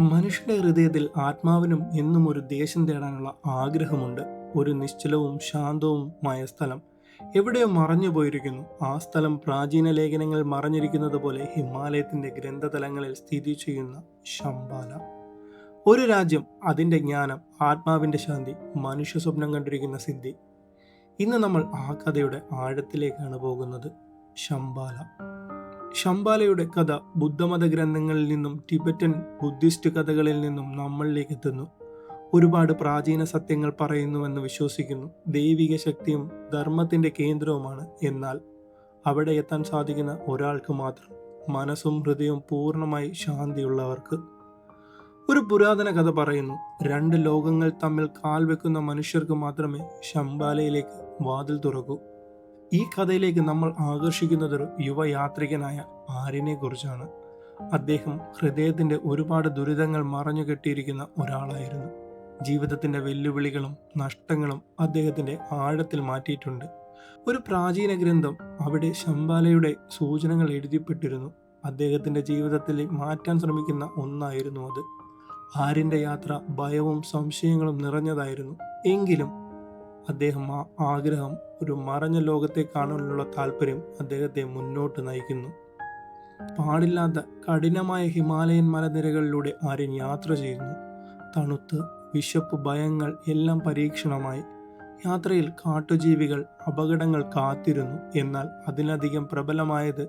മനുഷ്യന്റെ ഹൃദയത്തിൽ ആത്മാവിനും എന്നും ഒരു ദേശം തേടാനുള്ള ആഗ്രഹമുണ്ട്. ഒരു നിശ്ചലവും ശാന്തവുമായ സ്ഥലം എവിടെയോ മറഞ്ഞു പോയിരിക്കുന്നു. ആ സ്ഥലം പ്രാചീന ലേഖനങ്ങൾ മറഞ്ഞിരിക്കുന്നത് പോലെ ഹിമാലയത്തിന്റെ ഗ്രന്ഥതലങ്ങളിൽ സ്ഥിതി ചെയ്യുന്ന ശംബാല. ഒരു രാജ്യം, അതിന്റെ ജ്ഞാനം, ആത്മാവിന്റെ ശാന്തി, മനുഷ്യ സ്വപ്നം കണ്ടിരിക്കുന്ന സിദ്ധി. ഇന്ന് നമ്മൾ ആ കഥയുടെ ആഴത്തിലേക്കാണ് പോകുന്നത്. ശംബാല. ശംബാലയുടെ കഥ ബുദ്ധമത ഗ്രന്ഥങ്ങളിൽ നിന്നും ടിബറ്റൻ ബുദ്ധിസ്റ്റ് കഥകളിൽ നിന്നും നമ്മളിലേക്ക് എത്തുന്നു. ഒരുപാട് പ്രാചീന സത്യങ്ങൾ പറയുന്നുവെന്ന് വിശ്വസിക്കുന്നു. ദൈവിക ശക്തിയും ധർമ്മത്തിന്റെ കേന്ദ്രവുമാണ്. എന്നാൽ അവിടെ എത്താൻ സാധിക്കുന്ന ഒരാൾക്ക് മാത്രം, മനസ്സും ഹൃദയവും പൂർണ്ണമായി ശാന്തിയുള്ളവർക്ക്. ഒരു പുരാതന കഥ പറയുന്നു, രണ്ട് ലോകങ്ങൾ തമ്മിൽ കാൽ വെക്കുന്ന മനുഷ്യർക്ക് മാത്രമേ ശംബാലയിലേക്ക് വാതിൽ തുറക്കൂ. ഈ കഥയിലേക്ക് നമ്മൾ ആകർഷിക്കുന്നതൊരു യുവയാത്രികനായ ആര്യനെ കുറിച്ചാണ്. അദ്ദേഹം ഹൃദയത്തിന്റെ ഒരുപാട് ദുരിതങ്ങൾ മറഞ്ഞു കെട്ടിയിരിക്കുന്ന ഒരാളായിരുന്നു. ജീവിതത്തിന്റെ വെല്ലുവിളികളും നഷ്ടങ്ങളും അദ്ദേഹത്തിന്റെ ആഴത്തിൽ മാറ്റിയിട്ടുണ്ട്. ഒരു പ്രാചീന ഗ്രന്ഥം അവിടെ ശംബാലയുടെ സൂചനകൾ എഴുതിപ്പെട്ടിരുന്നു. അദ്ദേഹത്തിന്റെ ജീവിതത്തിൽ മാറ്റാൻ ശ്രമിക്കുന്ന ഒന്നായിരുന്നു അത്. ആര്യന്റെ യാത്ര ഭയവും സംശയങ്ങളും നിറഞ്ഞതായിരുന്നു. എങ്കിലും അദ്ദേഹം ആ ആഗ്രഹം, ഒരു മറഞ്ഞ ലോകത്തെ കാണാനുള്ള താല്പര്യം അദ്ദേഹത്തെ മുന്നോട്ട് നയിക്കുന്നു. പാടില്ലാത്ത കഠിനമായ ഹിമാലയൻ മലനിരകളിലൂടെ ആര്യൻ യാത്ര ചെയ്യുന്നു. തണുത്ത്, വിശപ്പ്, ഭയങ്ങൾ എല്ലാം പരീക്ഷണമായി. യാത്രയിൽ കാട്ടുജീവികൾ, അപകടങ്ങൾ കാത്തിരുന്നു. എന്നാൽ അതിലധികം പ്രബലമായത്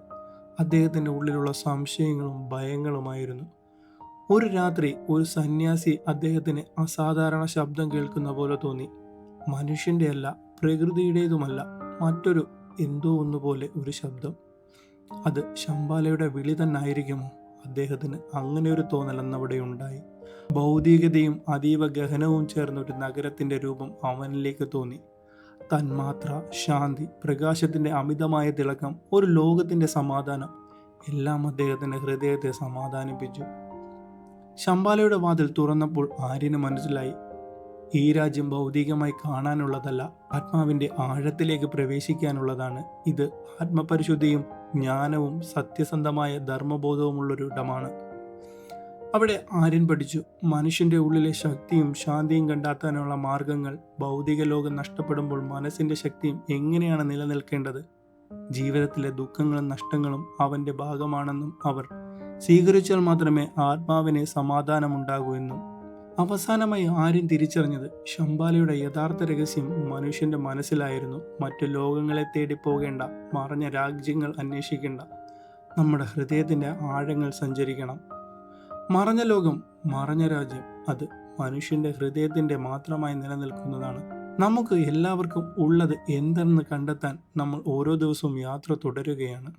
അദ്ദേഹത്തിൻ്റെ ഉള്ളിലുള്ള സംശയങ്ങളും ഭയങ്ങളുമായിരുന്നു. ഒരു രാത്രി ഒരു സന്യാസി അദ്ദേഹത്തിന് അസാധാരണ ശബ്ദം കേൾക്കുന്ന പോലെ തോന്നി. മനുഷ്യന്റെ അല്ല, പ്രകൃതിയുടേതുമല്ല, മറ്റൊരു എന്തോ ഒന്നുപോലെ ഒരു ശബ്ദം. അത് ശംബാലയുടെ വിളി തന്നായിരിക്കുമോ? അദ്ദേഹത്തിന് അങ്ങനെ ഒരു തോന്നൽ അന്നവിടെ ഉണ്ടായി. ഭൗതികതയും അതീവ ഗഹനവും ചേർന്ന ഒരു നഗരത്തിന്റെ രൂപം അവനിലേക്ക് തോന്നി. തന്മാത്ര, ശാന്തി, പ്രകാശത്തിന്റെ അമിതമായ തിളക്കം, ഒരു ലോകത്തിന്റെ സമാധാനം, എല്ലാം അദ്ദേഹത്തിന്റെ ഹൃദയത്തെ സമാധാനിപ്പിച്ചു. ശംബാലയുടെ വാതിൽ തുറന്നപ്പോൾ ആര്യന് മനസ്സിലായി, ഈ രാജ്യം ഭൗതികമായി കാണാനുള്ളതല്ല, ആത്മാവിന്റെ ആഴത്തിലേക്ക് പ്രവേശിക്കാനുള്ളതാണ്. ഇത് ആത്മപരിശുദ്ധിയും ജ്ഞാനവും സത്യസന്ധമായ ധർമ്മബോധവുമുള്ളൊരു ഇടമാണ്. അവിടെ ആര്യൻ പഠിച്ചു, മനുഷ്യന്റെ ഉള്ളിലെ ശക്തിയും ശാന്തിയും കണ്ടെത്താനുള്ള മാർഗങ്ങൾ. ഭൗതിക ലോകം നഷ്ടപ്പെടുമ്പോൾ മനസ്സിന്റെ ശക്തിയും എങ്ങനെയാണ് നിലനിൽക്കേണ്ടത്. ജീവിതത്തിലെ ദുഃഖങ്ങളും നഷ്ടങ്ങളും അവന്റെ ഭാഗമാണെന്നും അവർ സ്വീകരിച്ചാൽ മാത്രമേ ആത്മാവിന് സമാധാനമുണ്ടാകൂ എന്നും. അവസാനമായി ആര്യൻ തിരിച്ചറിഞ്ഞത് ശംബാലയുടെ യഥാർത്ഥ രഹസ്യം മനുഷ്യന്റെ മനസ്സിലായിരുന്നു. മറ്റു ലോകങ്ങളെ തേടി പോകേണ്ട, മറഞ്ഞ രാജ്യങ്ങൾ അന്വേഷിക്കേണ്ട, നമ്മുടെ ഹൃദയത്തിന്റെ ആഴങ്ങൾ സഞ്ചരിക്കണം. മറഞ്ഞ ലോകം, മറഞ്ഞ രാജ്യം, അത് മനുഷ്യന്റെ ഹൃദയത്തിന്റെ മാത്രമായി നിലനിൽക്കുന്നതാണ്. നമുക്ക് എല്ലാവർക്കും ഉള്ളത് എന്തെന്ന് കണ്ടെത്താൻ നമ്മൾ ഓരോ ദിവസവും യാത്ര തുടരുകയാണ്.